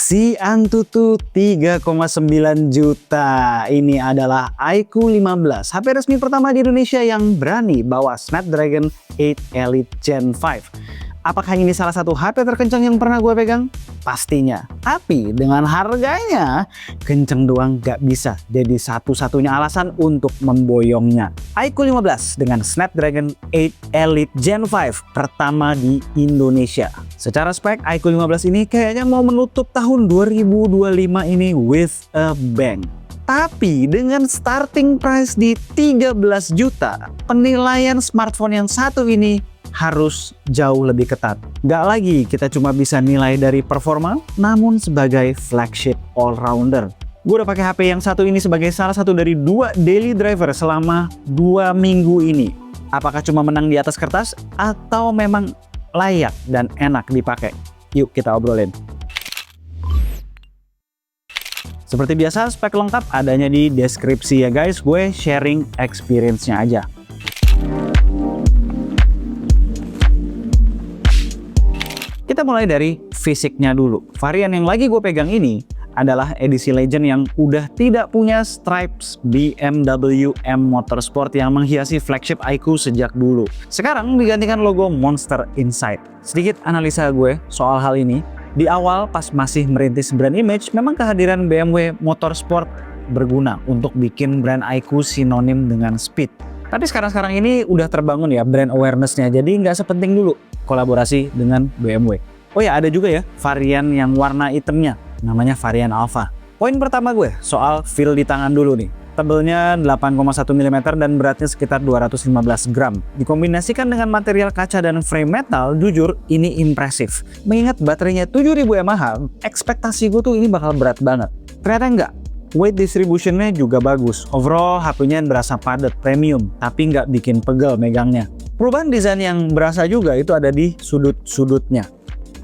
Si Antutu 3,9 juta. Ini adalah iQOO 15, HP resmi pertama di Indonesia yang berani bawa Snapdragon 8 Elite Gen 5. Apakah ini salah satu HP terkencang yang pernah gue pegang? Pastinya. Tapi dengan harganya, kenceng doang gak bisa jadi satu-satunya alasan untuk memboyongnya. iQOO 15 dengan Snapdragon 8 Elite Gen 5 pertama di Indonesia. Secara spek, iQOO 15 ini kayaknya mau menutup tahun 2025 ini with a bang. Tapi dengan starting price di 13 juta, penilaian smartphone yang satu ini harus jauh lebih ketat. Gak lagi kita cuma bisa nilai dari performa, namun sebagai flagship all-rounder. Gue udah pakai HP yang satu ini sebagai salah satu dari 2 daily driver selama 2 minggu ini. Apakah cuma menang di atas kertas atau memang layak dan enak dipakai? Yuk kita obrolin. Seperti biasa, spek lengkap adanya di deskripsi ya guys. Gue sharing experience-nya aja. Kita mulai dari fisiknya dulu. Varian yang lagi gue pegang ini adalah edisi Legend yang udah tidak punya stripes BMW M Motorsport yang menghiasi flagship iQOO sejak dulu. Sekarang digantikan logo Monster Insight. Sedikit analisa gue soal hal ini. Di awal pas masih merintis brand image, memang kehadiran BMW Motorsport berguna untuk bikin brand iQOO sinonim dengan speed. Tapi sekarang ini udah terbangun ya brand awareness-nya, jadi nggak sepenting dulu kolaborasi dengan BMW. Oh ya, ada juga ya varian yang warna hitamnya, namanya varian Alpha. Poin pertama gue soal feel di tangan dulu nih. Tebelnya 8,1 mm dan beratnya sekitar 215 gram. Dikombinasikan dengan material kaca dan frame metal, jujur ini impresif. Mengingat baterainya 7000 mAh, ekspektasi gue tuh ini bakal berat banget. Ternyata enggak. Weight distributionnya juga bagus. Overall HP-nya berasa padat, premium, tapi nggak bikin pegel megangnya. Perubahan desain yang berasa juga itu ada di sudut-sudutnya.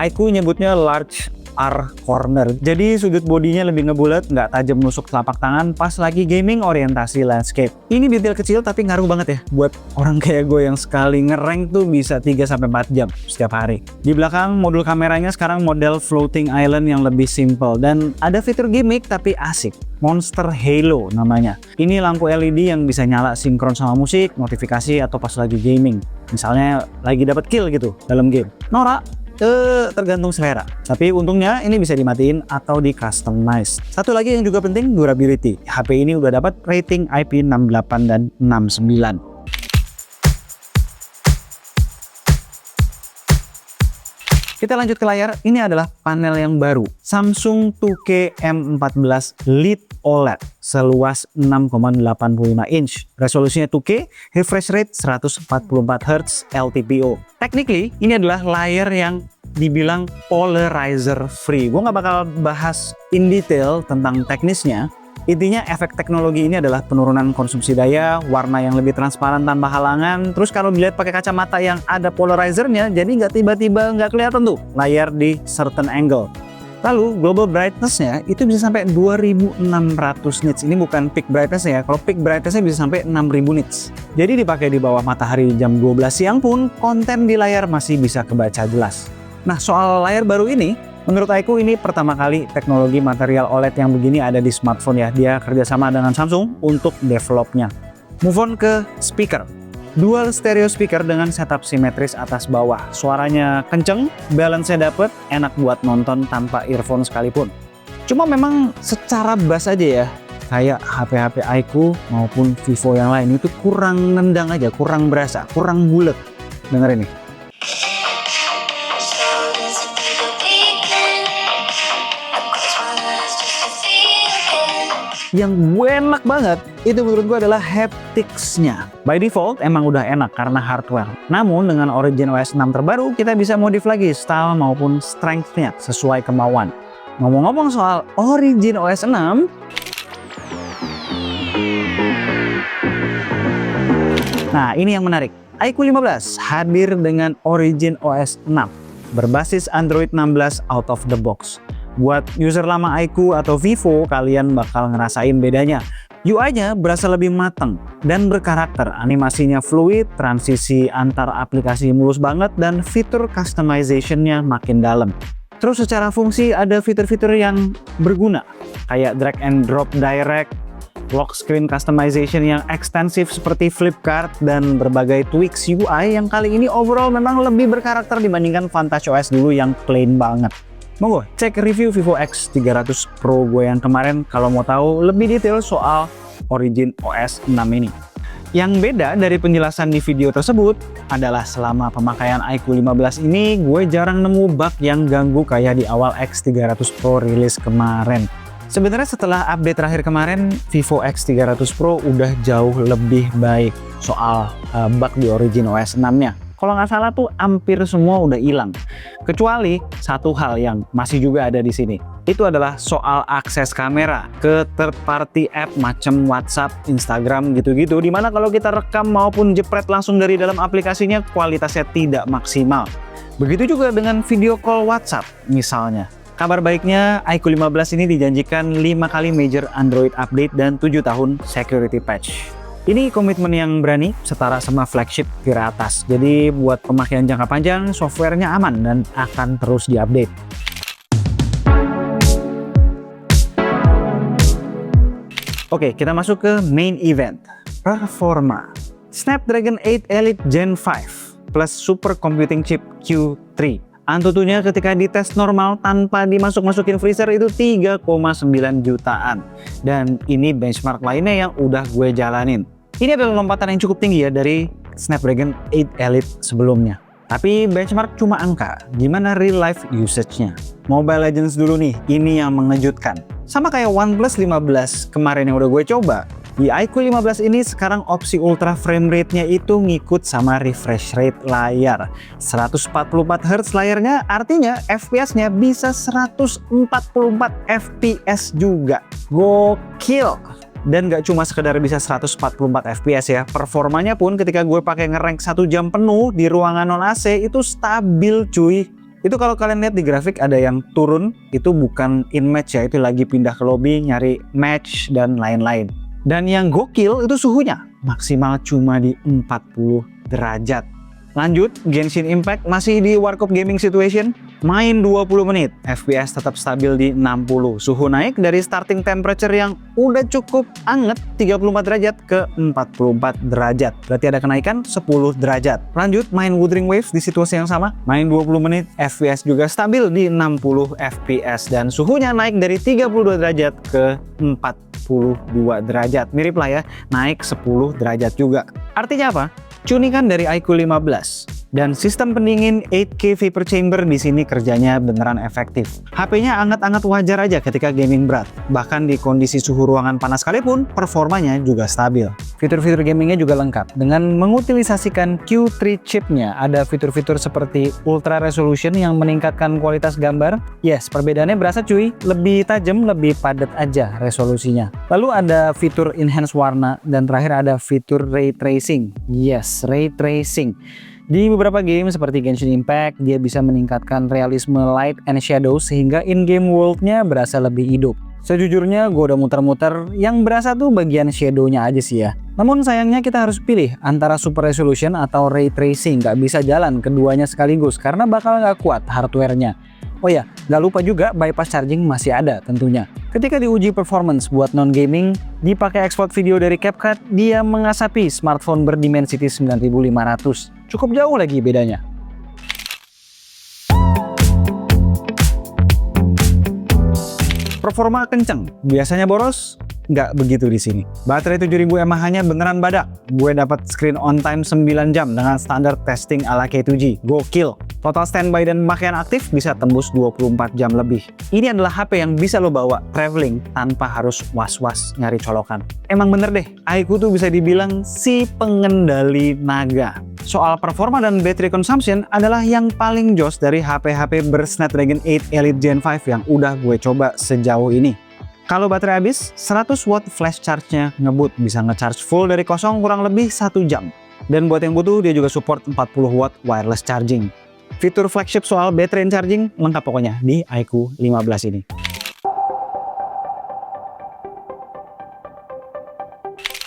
iQOO nyebutnya large R corner. Jadi sudut bodinya lebih ngebulat, nggak tajam nusuk telapak tangan pas lagi gaming orientasi landscape. Ini detail kecil tapi ngaruh banget ya buat orang kayak gue yang sekali ngerank tuh bisa 3-4 jam setiap hari. Di belakang modul kameranya sekarang model floating island yang lebih simple dan ada fitur gimmick tapi asik. Monster Halo namanya. Ini lampu LED yang bisa nyala sinkron sama musik, notifikasi atau pas lagi gaming. Misalnya lagi dapat kill gitu dalam game. Norak. Tergantung selera. Tapi untungnya ini bisa dimatiin atau di customize. Satu lagi yang juga penting, durability. HP ini udah dapat rating IP68 dan 69. Kita lanjut ke layar. Ini adalah panel yang baru. Samsung 2K M14 Lite OLED seluas 6,85 inch. Resolusinya 2K, refresh rate 144Hz LTPO. Technically, ini adalah layar yang dibilang polarizer free. Gue nggak bakal bahas in detail tentang teknisnya. Intinya efek teknologi ini adalah penurunan konsumsi daya, warna yang lebih transparan tanpa halangan. Terus kalau dilihat pakai kacamata yang ada polarizernya, jadi nggak tiba-tiba nggak kelihatan tuh layar di certain angle. Lalu global brightness-nya itu bisa sampai 2600 nits. Ini bukan peak brightness ya. Kalau peak brightness-nya bisa sampai 6000 nits. Jadi dipakai di bawah matahari jam 12 siang pun konten di layar masih bisa kebaca jelas. Nah, soal layar baru ini, menurut iQOO ini pertama kali teknologi material OLED yang begini ada di smartphone ya. Dia kerjasama dengan Samsung untuk developnya. Move on ke speaker. Dual stereo speaker dengan setup simetris atas bawah. Suaranya kenceng, balance-nya dapet, enak buat nonton tanpa earphone sekalipun. Cuma memang secara bass aja ya, kayak HP-HP iQOO maupun Vivo yang lain itu kurang nendang aja, kurang berasa, kurang bulet. Dengerin nih. Yang gue enak banget itu menurut gue adalah haptics-nya. By default emang udah enak karena hardware. Namun dengan Origin OS 6 terbaru kita bisa modif lagi style maupun strength-nya sesuai kemauan. Ngomong-ngomong soal Origin OS 6, nah ini yang menarik. iQOO 15 hadir dengan Origin OS 6 berbasis Android 16 out of the box. Buat user lama iQOO atau Vivo, kalian bakal ngerasain bedanya. UI-nya berasa lebih matang dan berkarakter, animasinya fluid, transisi antar aplikasi mulus banget, dan fitur customization-nya makin dalam. Terus secara fungsi ada fitur-fitur yang berguna, kayak drag and drop direct, lock screen customization yang ekstensif seperti flip card, dan berbagai tweaks UI yang kali ini overall memang lebih berkarakter dibandingkan Vantage OS dulu yang plain banget. Monggo cek review Vivo X300 Pro gue yang kemarin kalau mau tahu lebih detail soal Origin OS 6 ini. Yang beda dari penjelasan di video tersebut adalah selama pemakaian iQOO 15 ini gue jarang nemu bug yang ganggu kayak di awal X300 Pro rilis kemarin. Sebenarnya setelah update terakhir kemarin, Vivo X300 Pro udah jauh lebih baik soal bug di Origin OS 6-nya. Kalau nggak salah tuh hampir semua udah hilang. Kecuali satu hal yang masih juga ada di sini. Itu adalah soal akses kamera ke third party app macam WhatsApp, Instagram gitu-gitu. Dimana kalau kita rekam maupun jepret langsung dari dalam aplikasinya kualitasnya tidak maksimal. Begitu juga dengan video call WhatsApp misalnya. Kabar baiknya iQOO 15 ini dijanjikan 5 kali major Android update dan 7 tahun security patch. Ini komitmen yang berani, setara sama flagship tier atas. Jadi buat pemakaian jangka panjang, softwarenya aman dan akan terus diupdate. Oke, kita masuk ke main event. Performa. Snapdragon 8 Elite Gen 5 plus super computing chip Q3. Antutunya ketika dites normal tanpa dimasuk-masukin freezer itu 3,9 jutaan. Dan ini benchmark lainnya yang udah gue jalanin. Ini adalah lompatan yang cukup tinggi ya dari Snapdragon 8 Elite sebelumnya. Tapi benchmark cuma angka, gimana real life usage-nya? Mobile Legends dulu nih, ini yang mengejutkan. Sama kayak OnePlus 15 kemarin yang udah gue coba, di iQOO 15 ini sekarang opsi ultra frame rate-nya itu ngikut sama refresh rate layar. 144 Hz layarnya, artinya FPS-nya bisa 144 FPS juga. Gokil! Dan gak cuma sekedar bisa 144 fps ya, performanya pun ketika gue pakai ngerank 1 jam penuh di ruangan non AC itu stabil cuy. Itu kalau kalian lihat di grafik ada yang turun, itu bukan in match ya, itu lagi pindah ke lobby nyari match dan lain-lain. Dan yang gokil itu suhunya maksimal cuma di 40 derajat. Lanjut, Genshin Impact masih di Warcop Gaming Situation, main 20 menit, FPS tetap stabil di 60. Suhu naik dari starting temperature yang udah cukup anget 34 derajat ke 44 derajat. Berarti ada kenaikan 10 derajat. Lanjut, main Wuthering Waves di situasi yang sama, main 20 menit, FPS juga stabil di 60 FPS. Dan suhunya naik dari 32 derajat ke 42 derajat. Mirip lah ya, naik 10 derajat juga. Artinya apa? Tuningan dari iQOO 15 dan sistem pendingin 8K vapor chamber di sini kerjanya beneran efektif. HP-nya anget-anget wajar aja ketika gaming berat. Bahkan di kondisi suhu ruangan panas sekalipun, performanya juga stabil. Fitur-fitur gamingnya juga lengkap. Dengan mengutilisasikan Q3 chipnya, ada fitur-fitur seperti ultra resolution yang meningkatkan kualitas gambar. Yes, perbedaannya berasa cuy, lebih tajam, lebih padat aja resolusinya. Lalu ada fitur enhance warna, dan terakhir ada fitur ray tracing. Yes, ray tracing. Di beberapa game seperti Genshin Impact, dia bisa meningkatkan realisme light and shadow sehingga in-game world-nya berasa lebih hidup. Sejujurnya gue udah muter-muter, yang berasa tuh bagian shadow-nya aja sih ya. Namun sayangnya kita harus pilih antara super resolution atau ray tracing, nggak bisa jalan keduanya sekaligus karena bakal nggak kuat hardware-nya. Oh ya, nggak lupa juga bypass charging masih ada tentunya. Ketika diuji performance buat non-gaming, dipakai export video dari CapCut, dia mengasapi smartphone berdimensity 9500. Cukup jauh lagi bedanya. Performa kenceng, biasanya boros, nggak begitu di sini. Baterai 7000 mAh-nya beneran badak. Gue dapat screen on time 9 jam dengan standar testing ala K2G. Gokil. Total standby dan pemakaian aktif bisa tembus 24 jam lebih. Ini adalah HP yang bisa lo bawa traveling tanpa harus was-was nyari colokan. Emang bener deh, iQOO tuh bisa dibilang si pengendali naga. Soal performa dan battery consumption adalah yang paling jos dari HP-HP ber-Snapdragon 8 Elite Gen 5 yang udah gue coba sejauh ini. Kalau baterai habis, 100 watt flash charge-nya ngebut, bisa nge-charge full dari kosong kurang lebih 1 jam. Dan buat yang butuh, dia juga support 40 watt wireless charging. Fitur flagship soal battery and charging lengkap pokoknya di iQOO 15 ini.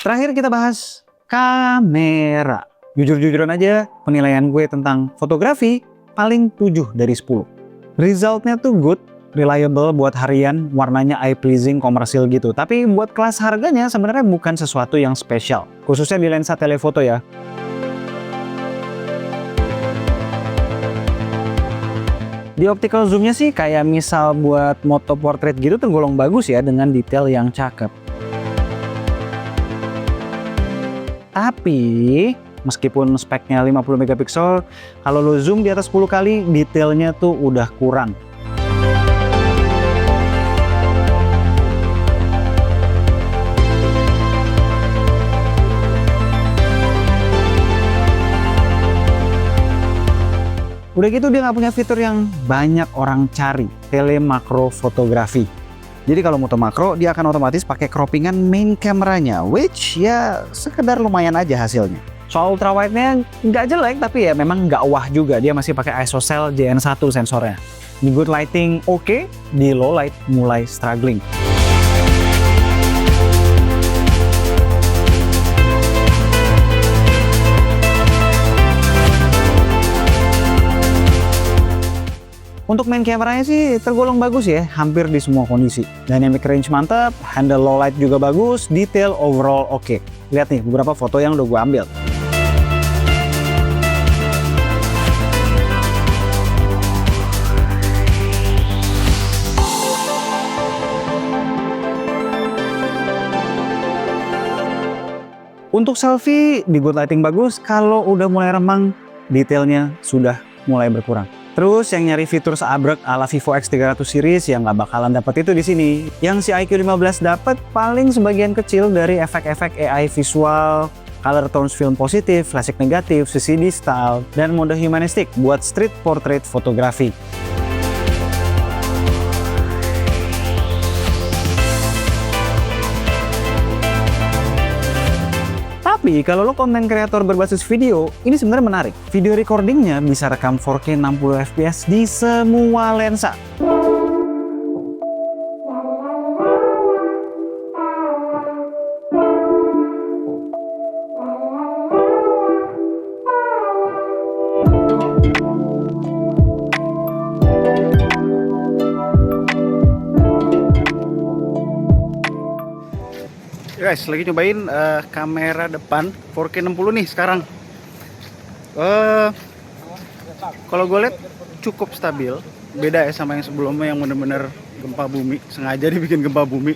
Terakhir kita bahas kamera. Jujur-jujuran aja, penilaian gue tentang fotografi paling 7 dari 10. Resultnya tuh good, reliable buat harian, warnanya eye pleasing, komersil gitu. Tapi buat kelas harganya sebenarnya bukan sesuatu yang spesial, khususnya di lensa telefoto ya. Di optical zoomnya sih kayak misal buat moto portrait gitu tergolong bagus ya dengan detail yang cakep. Tapi meskipun speknya 50 megapiksel, kalau lo zoom di atas 10 kali, detailnya tuh udah kurang. Udah gitu dia nggak punya fitur yang banyak orang cari, telemakro fotografi. Jadi kalau moto makro, dia akan otomatis pakai croppingan main kameranya, which ya sekedar lumayan aja hasilnya. Soal ultrawide-nya nggak jelek, tapi ya memang nggak wah juga. Dia masih pakai ISOCELL JN1 sensornya. Di good lighting oke, di low light mulai struggling. Untuk main kameranya sih tergolong bagus ya, hampir di semua kondisi. Dynamic range mantap, handle low light juga bagus, detail overall oke. Lihat nih beberapa foto yang udah gue ambil. Untuk selfie di good lighting bagus, kalau udah mulai remang, detailnya sudah mulai berkurang. Terus yang nyari fitur seabrek ala Vivo X300 series yang nggak bakalan dapat itu di sini. Yang si IQ15 dapat paling sebagian kecil dari efek-efek AI visual, color tones film positif, flashback negatif, CCD style, dan mode humanistic buat street portrait fotografi. Tapi kalau lo konten kreator berbasis video, ini sebenarnya menarik. Video recordingnya bisa rekam 4K 60 fps di semua lensa. Guys, lagi nyobain kamera depan 4K 60 nih sekarang. Kalau gue lihat cukup stabil. Beda ya sama yang sebelumnya yang bener-bener gempa bumi. Sengaja dibikin gempa bumi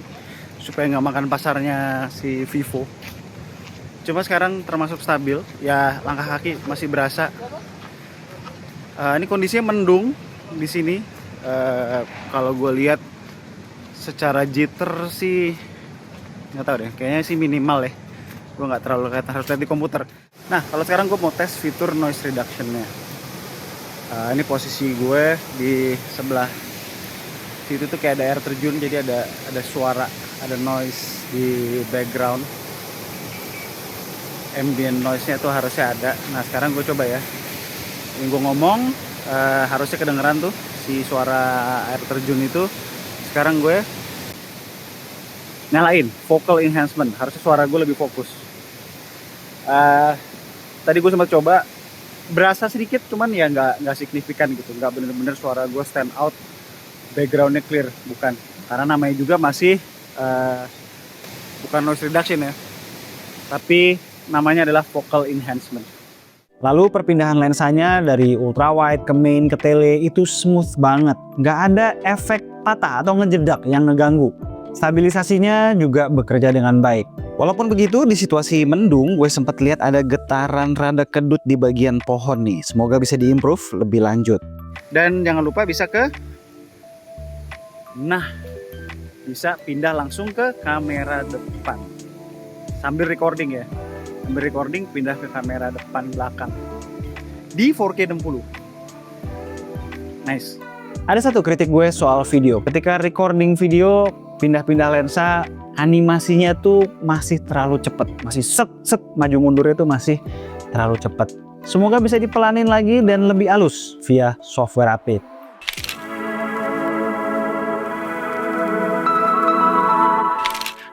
supaya nggak makan pasarnya si Vivo. Cuma sekarang termasuk stabil. Ya langkah kaki masih berasa. Ini kondisinya mendung di sini. Kalau gue lihat secara jitter sih nggak tahu deh, kayaknya sih minimal ya. Gue nggak terlalu harus lihat di komputer. Nah, kalau sekarang gue mau tes fitur noise reduction-nya. Ini posisi gue di sebelah situ tuh kayak ada air terjun, jadi ada suara, ada noise di background. Ambient noise-nya tuh harusnya ada. Nah, sekarang gue coba ya. Yang gue ngomong harusnya kedengeran tuh si suara air terjun itu. Sekarang gue nyalain vocal enhancement, harusnya suara gue lebih fokus. Tadi gue sempat coba, berasa sedikit, cuman ya nggak signifikan gitu, nggak bener-bener suara gue stand out, backgroundnya clear, bukan. Karena namanya juga masih bukan noise reduction ya, tapi namanya adalah vocal enhancement. Lalu perpindahan lensanya dari ultrawide ke main ke tele itu smooth banget, nggak ada efek patah atau ngejedak yang ngeganggu. Stabilisasinya juga bekerja dengan baik. Walaupun begitu, di situasi mendung, gue sempat lihat ada getaran rada kedut di bagian pohon nih. Semoga bisa diimprove lebih lanjut. Dan jangan lupa bisa bisa pindah langsung ke kamera depan. Sambil recording ya. Sambil recording pindah ke kamera depan belakang. Di 4K 60. Nice. Ada satu kritik gue soal video. Ketika recording video, pindah-pindah lensa, animasinya tuh masih terlalu cepet, masih set maju mundurnya tuh masih terlalu cepet. Semoga bisa dipelanin lagi dan lebih halus via software update.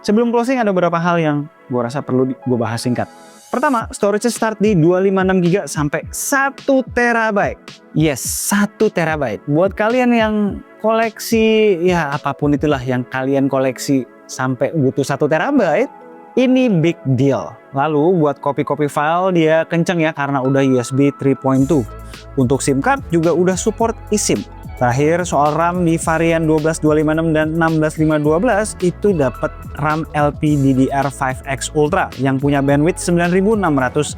Sebelum closing ada beberapa hal yang gue rasa perlu gue bahas singkat. Pertama, storage start di 256GB sampai 1TB. Yes, 1TB. Buat kalian yang koleksi, ya apapun itulah yang kalian koleksi sampai butuh 1TB, ini big deal. Lalu buat copy file dia kenceng ya karena udah USB 3.2. Untuk SIM card juga udah support eSIM. Terakhir soal RAM di varian 12256 dan 16512 itu dapat RAM LPDDR5X Ultra yang punya bandwidth 9600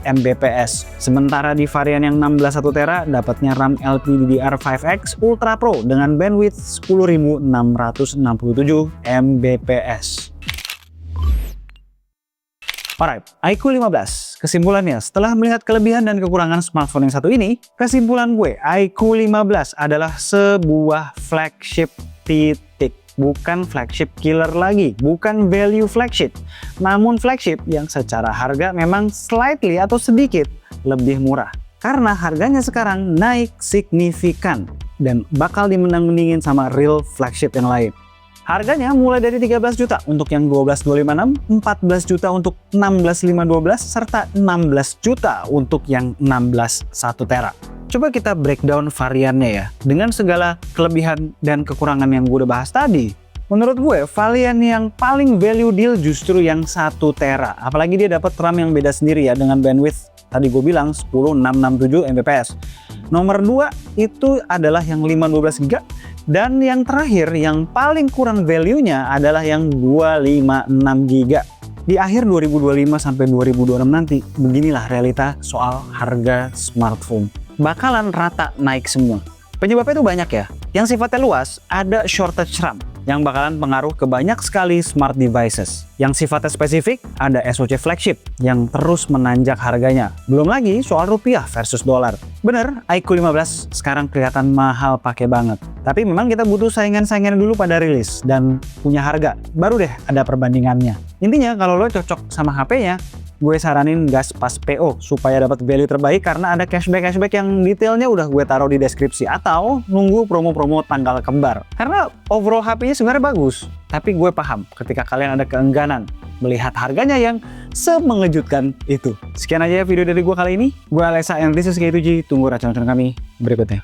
Mbps. Sementara di varian yang 16 1TB dapatnya RAM LPDDR5X Ultra Pro dengan bandwidth 10667 Mbps. Alright, iQOO 15. Kesimpulannya, setelah melihat kelebihan dan kekurangan smartphone yang satu ini, kesimpulan gue, iQOO 15 adalah sebuah flagship titik. Bukan flagship killer lagi, bukan value flagship. Namun flagship yang secara harga memang slightly atau sedikit lebih murah. Karena harganya sekarang naik signifikan dan bakal dimenang-meningin sama real flagship yang lain. Harganya mulai dari 13 juta untuk yang 12256, 14 juta untuk 16512, serta 16 juta untuk yang 16 1TB. Coba kita breakdown variannya ya. Dengan segala kelebihan dan kekurangan yang gue udah bahas tadi, menurut gue varian yang paling value deal justru yang 1TB. Apalagi dia dapat RAM yang beda sendiri ya dengan bandwidth tadi gue bilang 10667 Mbps. Nomor 2 itu adalah yang 512GB. Dan yang terakhir, yang paling kurang value-nya adalah yang 256GB. Di akhir 2025 sampai 2026 nanti, beginilah realita soal harga smartphone. Bakalan rata naik semua. Penyebabnya itu banyak ya. Yang sifatnya luas, ada shortage RAM yang bakalan pengaruh ke banyak sekali smart devices. Yang sifatnya spesifik, ada SoC flagship yang terus menanjak harganya. Belum lagi soal rupiah versus dolar. Bener, iQOO 15 sekarang kelihatan mahal pakai banget. Tapi memang kita butuh saingan-saingan dulu pada rilis dan punya harga. Baru deh ada perbandingannya. Intinya kalau lo cocok sama HP-nya, gue saranin gas pas PO supaya dapat value terbaik karena ada cashback yang detailnya udah gue taruh di deskripsi, atau nunggu promo-promo tanggal kembar. Karena overall HP-nya sebenarnya bagus, tapi gue paham ketika kalian ada keengganan melihat harganya yang semengejutkan itu. Sekian aja video dari gue kali ini. Gue Alessa and this is K2G. Tunggu racun-racun kami berikutnya.